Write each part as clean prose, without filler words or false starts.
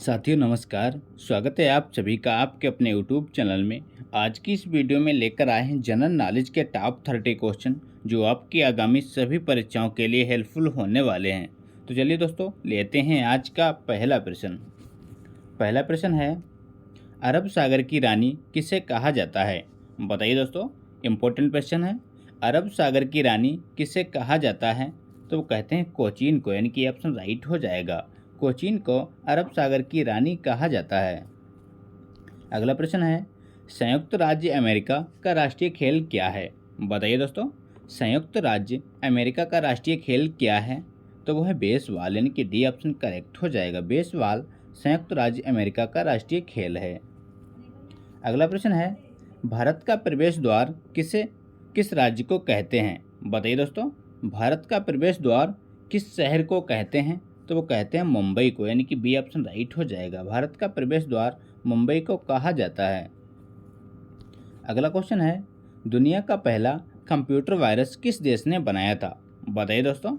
साथियों नमस्कार। स्वागत है आप सभी का आपके अपने यूट्यूब चैनल में। आज की इस वीडियो में लेकर आए हैं जनरल नॉलेज के टॉप 30 क्वेश्चन जो आपकी आगामी सभी परीक्षाओं के लिए हेल्पफुल होने वाले हैं। तो चलिए दोस्तों लेते हैं आज का पहला प्रश्न। पहला प्रश्न है, अरब सागर की रानी किसे कहा जाता है? बताइए दोस्तों, इम्पोर्टेंट क्वेश्चन है। अरब सागर की रानी किसे कहा जाता है? तो वो कहते हैं कोचीन को, यानी कि ऑप्शन राइट हो जाएगा। कोचीन को अरब सागर की रानी कहा जाता है। अगला प्रश्न है, संयुक्त राज्य अमेरिका का राष्ट्रीय खेल क्या है? बताइए दोस्तों, संयुक्त राज्य अमेरिका का राष्ट्रीय खेल क्या है? तो वो है बेसबॉल, यानी कि डी ऑप्शन करेक्ट हो जाएगा। बेसबॉल संयुक्त राज्य अमेरिका का राष्ट्रीय खेल है। अगला प्रश्न है, भारत का प्रवेश द्वार किस राज्य को कहते हैं? बताइए दोस्तों, भारत का प्रवेश द्वार किस शहर को कहते हैं? तो वो कहते हैं मुंबई को, यानी कि बी ऑप्शन राइट हो जाएगा। भारत का प्रवेश द्वार मुंबई को कहा जाता है। अगला क्वेश्चन है, दुनिया का पहला कंप्यूटर वायरस किस देश ने बनाया था? बताइए दोस्तों,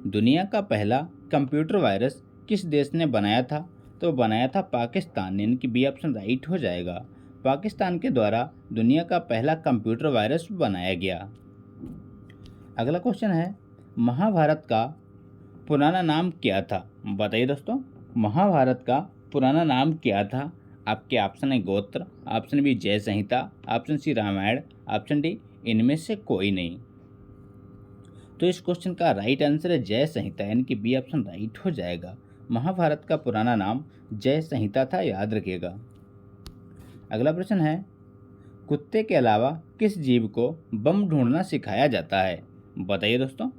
दुनिया का पहला कंप्यूटर वायरस किस देश ने बनाया था? तो बनाया था पाकिस्तान, यानी कि बी ऑप्शन राइट हो जाएगा। पाकिस्तान के द्वारा दुनिया का पहला कंप्यूटर वायरस बनाया गया। अगला क्वेश्चन है, महाभारत का पुराना नाम क्या था? बताइए दोस्तों, महाभारत का पुराना नाम क्या था? आपके ऑप्शन है गोत्र, option B Jaya Samhita, option C Ramayana, option D इनमें से कोई नहीं। तो इस क्वेश्चन का राइट आंसर है जय संहिता, यानी कि बी ऑप्शन राइट हो जाएगा। महाभारत का पुराना नाम जय संहिता था, याद रखिएगा। अगला प्रश्न है, कुत्ते के अलावा किस जीव को बम ढूंढना सिखाया जाता है? बताइए दोस्तों,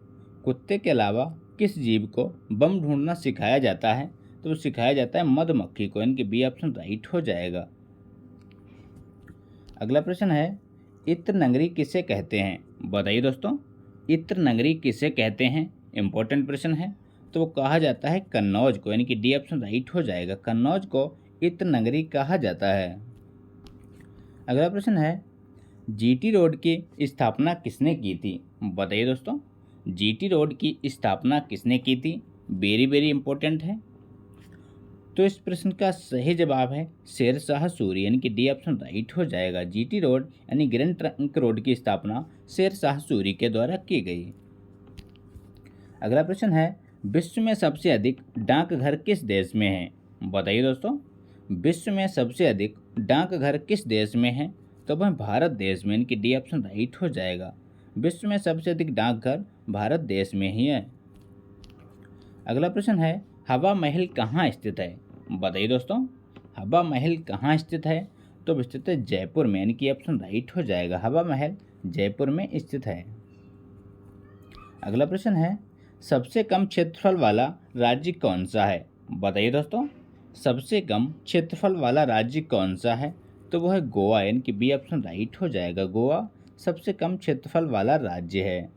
कुत्ते के अलावा किस जीव को बम ढूंढना सिखाया जाता है? तो सिखाया जाता है मधुमक्खी को, यानी कि बी ऑप्शन राइट हो जाएगा। अगला प्रश्न है, इत्र नगरी किसे कहते हैं? बताइए दोस्तों, इत्र नगरी किसे कहते हैं? इंपॉर्टेंट प्रश्न है। तो वो कहा जाता है कन्नौज को, यानी कि डी ऑप्शन राइट हो जाएगा। कन्नौज को इत्र नगरी कहा जाता है। अगला प्रश्न है, जीटी रोड की स्थापना किसने की थी? बताइए दोस्तों, जीटी रोड की स्थापना किसने की थी? वेरी वेरी इंपॉर्टेंट है। तो इस प्रश्न का सही जवाब है शेरशाह सूरी, यानी कि डी ऑप्शन राइट हो जाएगा। जीटी रोड यानी ग्रैंड ट्रंक रोड की स्थापना शेरशाह सूरी के द्वारा की गई। अगला प्रश्न है, विश्व में सबसे अधिक डाकघर किस देश में है? बताइए दोस्तों, विश्व में सबसे अधिक डाकघर किस देश में है? तो वह भारत देश में, इनकी डी ऑप्शन राइट हो जाएगा। विश्व में सबसे अधिक डाकघर भारत देश में ही है। अगला प्रश्न है, हवा महल कहाँ स्थित है? बताइए दोस्तों, हवा महल कहाँ स्थित है? तो स्थित है जयपुर में, यानी कि ऑप्शन राइट हो जाएगा। हवा महल जयपुर में स्थित है। अगला प्रश्न है, सबसे कम क्षेत्रफल वाला राज्य कौन सा है? बताइए दोस्तों, सबसे कम क्षेत्रफल वाला राज्य कौन सा है? तो वो है गोवा, यानी कि बी ऑप्शन राइट हो जाएगा। गोवा सबसे कम क्षेत्रफल वाला राज्य है।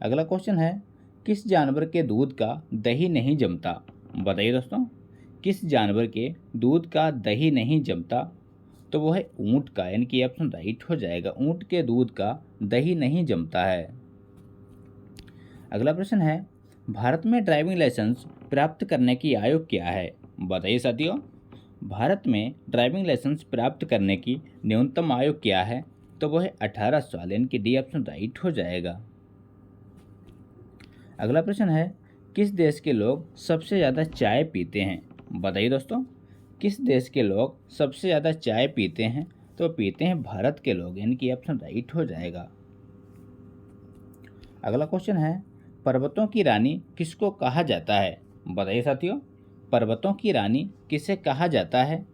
अगला क्वेश्चन है, किस जानवर के दूध का दही नहीं जमता? बताइए दोस्तों, किस जानवर के दूध का दही नहीं जमता? तो वो है ऊँट का, यानी कि ऑप्शन राइट हो जाएगा। ऊँट के दूध का दही नहीं जमता है। अगला प्रश्न है, भारत में ड्राइविंग लाइसेंस प्राप्त करने की आयु क्या है? बताइए साथियों, भारत में ड्राइविंग लाइसेंस प्राप्त करने की न्यूनतम आयु क्या है? तो वो है 18 साल, यानी कि डी ऑप्शन राइट हो जाएगा। अगला प्रश्न है, किस देश के लोग सबसे ज़्यादा चाय पीते हैं? बताइए दोस्तों, किस देश के लोग सबसे ज़्यादा चाय पीते हैं? तो पीते हैं भारत के लोग, यानी कि ऑप्शन राइट हो जाएगा। अगला क्वेश्चन है, पर्वतों की रानी किसको कहा जाता है? बताइए साथियों, पर्वतों की रानी किसे कहा जाता है?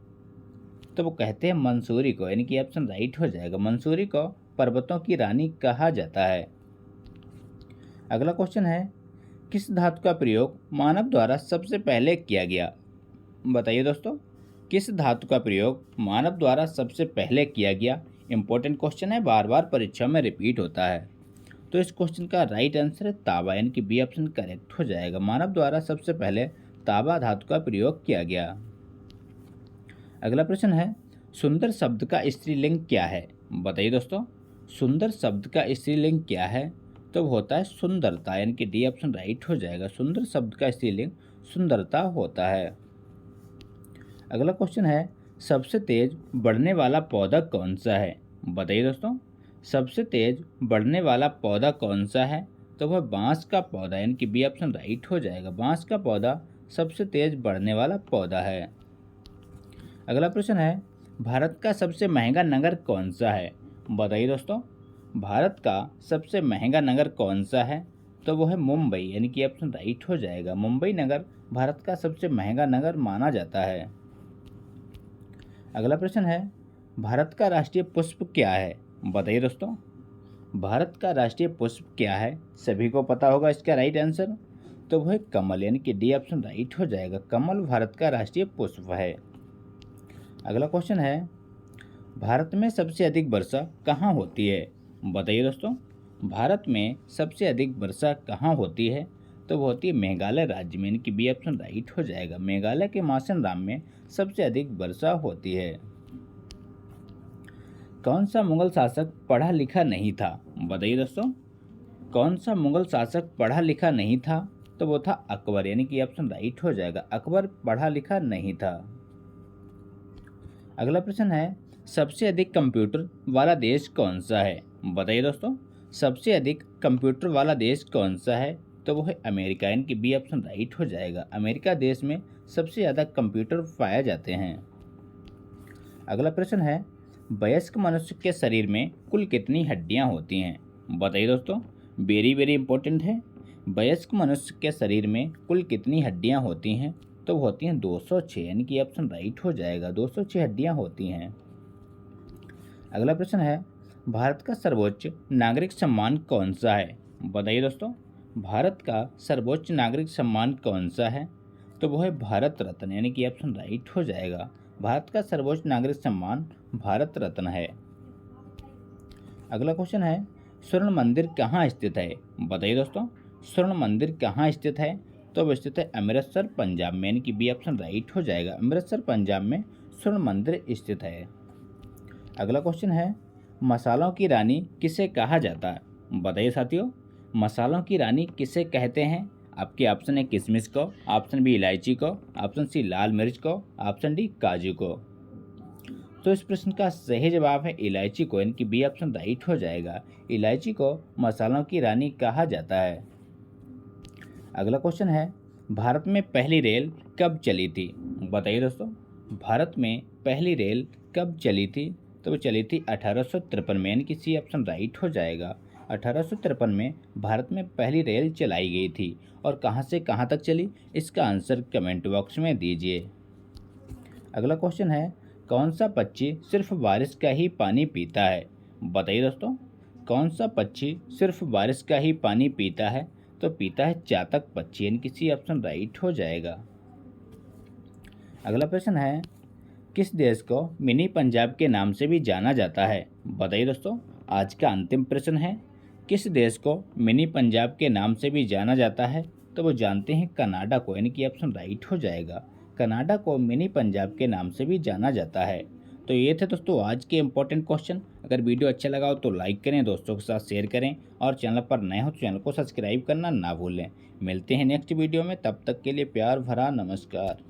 तो वो कहते हैं मंसूरी को, यानी कि ऑप्शन राइट हो जाएगा। मंसूरी को पर्वतों की रानी कहा जाता है। अगला क्वेश्चन है, किस धातु का प्रयोग मानव द्वारा सबसे पहले किया गया? बताइए दोस्तों, किस धातु का प्रयोग मानव द्वारा सबसे पहले किया गया? इंपॉर्टेंट क्वेश्चन है, बार बार परीक्षा में रिपीट होता है। तो इस क्वेश्चन का राइट आंसर है तांबा, यानी कि बी ऑप्शन करेक्ट हो जाएगा। मानव द्वारा सबसे पहले तांबा धातु का प्रयोग किया गया। अगला प्रश्न है, सुंदर शब्द का स्त्रीलिंग क्या है? बताइए दोस्तों, सुंदर शब्द का स्त्रीलिंग क्या है? तो होता है सुंदरता, यानी कि डी ऑप्शन राइट हो जाएगा। सुंदर शब्द का स्त्रीलिंग सुंदरता होता है। अगला क्वेश्चन है, सबसे तेज बढ़ने वाला पौधा कौन सा है? बताइए दोस्तों, सबसे तेज बढ़ने वाला पौधा कौन सा है? तो वह बांस का पौधा, यानी कि बी ऑप्शन राइट हो जाएगा। बांस का पौधा सबसे तेज बढ़ने वाला पौधा है। अगला प्रश्न है, भारत का सबसे महंगा नगर कौन सा है? बताइए दोस्तों, भारत का सबसे महंगा नगर कौन सा है? तो वो है मुंबई, यानी कि ऑप्शन राइट हो जाएगा। मुंबई नगर भारत का सबसे महंगा नगर माना जाता है। अगला प्रश्न है, भारत का राष्ट्रीय पुष्प क्या है? बताइए दोस्तों, भारत का राष्ट्रीय पुष्प क्या है? सभी को पता होगा इसका राइट आंसर, तो वह कमल, यानी कि डी ऑप्शन राइट हो जाएगा। कमल भारत का राष्ट्रीय पुष्प है। अगला क्वेश्चन है, भारत में सबसे अधिक वर्षा कहाँ होती है? बताइए दोस्तों, भारत में सबसे अधिक वर्षा कहाँ होती है? तो वो होती है मेघालय राज्य में, यानी कि बी ऑप्शन राइट हो जाएगा। मेघालय के मासेनराम में सबसे अधिक वर्षा होती है। कौन सा मुगल शासक पढ़ा लिखा नहीं था? बताइए दोस्तों, कौन सा मुगल शासक पढ़ा लिखा नहीं था? तो वो था अकबर, यानी कि ऑप्शन राइट हो जाएगा। अकबर पढ़ा लिखा नहीं था। अगला प्रश्न है, सबसे अधिक कंप्यूटर वाला देश कौन सा है? बताइए दोस्तों, सबसे अधिक कंप्यूटर वाला देश कौन सा है? तो वो है अमेरिका, यानी कि बी ऑप्शन राइट हो जाएगा। अमेरिका देश में सबसे ज़्यादा कंप्यूटर पाए जाते हैं। अगला प्रश्न है, वयस्क मनुष्य के शरीर में कुल कितनी हड्डियां होती हैं? बताइए दोस्तों, वेरी वेरी इंपॉर्टेंट है। वयस्क मनुष्य के शरीर में कुल कितनी हड्डियां होती हैं? तो वो होती हैं 206, यानी कि ऑप्शन राइट हो जाएगा। 206 हड्डियां होती हैं। अगला प्रश्न है, भारत का सर्वोच्च नागरिक सम्मान कौन सा है? बताइए दोस्तों, भारत का सर्वोच्च नागरिक सम्मान कौन सा है? तो वो है भारत रत्न, यानी कि ऑप्शन राइट हो जाएगा। भारत का सर्वोच्च नागरिक सम्मान भारत रत्न है। अगला क्वेश्चन है, स्वर्ण मंदिर कहाँ स्थित है? बताइए दोस्तों, स्वर्ण मंदिर कहाँ स्थित है? तो वह स्थित है अमृतसर पंजाब में, यानी कि बी ऑप्शन राइट हो जाएगा। अमृतसर पंजाब में स्वर्ण मंदिर स्थित है। अगला क्वेश्चन है, मसालों की रानी किसे कहा जाता है? बताइए साथियों, मसालों की रानी किसे कहते हैं? आपके ऑप्शन है किशमिश को, ऑप्शन बी इलायची को, ऑप्शन सी लाल मिर्च को, ऑप्शन डी काजू को। तो इस प्रश्न का सही जवाब है इलायची को, यानी कि बी ऑप्शन राइट हो जाएगा। इलायची को मसालों की रानी कहा जाता है। अगला क्वेश्चन है, भारत में पहली रेल कब चली थी? बताइए दोस्तों, भारत में पहली रेल कब चली थी? तो वो चली थी 1853 में, यानी कि सी ऑप्शन राइट हो जाएगा। 1853 में भारत में पहली रेल चलाई गई थी। और कहाँ से कहाँ तक चली, इसका आंसर कमेंट बॉक्स में दीजिए। अगला क्वेश्चन है, कौन सा पक्षी सिर्फ बारिश का ही पानी पीता है? बताइए दोस्तों, कौन सा पक्षी सिर्फ बारिश का ही पानी पीता है? तो पीता है चातक पक्षी, यानी कि सी ऑप्शन राइट हो जाएगा। अगला प्रश्न है, किस देश को मिनी पंजाब के नाम से भी जाना जाता है? बताइए दोस्तों, आज का अंतिम प्रश्न है, किस देश को मिनी पंजाब के नाम से भी जाना जाता है? तो वो जानते हैं कनाडा को, यानी कि ऑप्शन राइट हो जाएगा। कनाडा को मिनी पंजाब के नाम से भी जाना जाता है। तो ये थे दोस्तों आज के इंपॉर्टेंट क्वेश्चन। अगर वीडियो अच्छा लगा हो तो लाइक करें, दोस्तों के साथ शेयर करें, और चैनल पर नए हो तो चैनल को सब्सक्राइब करना ना भूलें। मिलते हैं नेक्स्ट वीडियो में, तब तक के लिए प्यार भरा नमस्कार।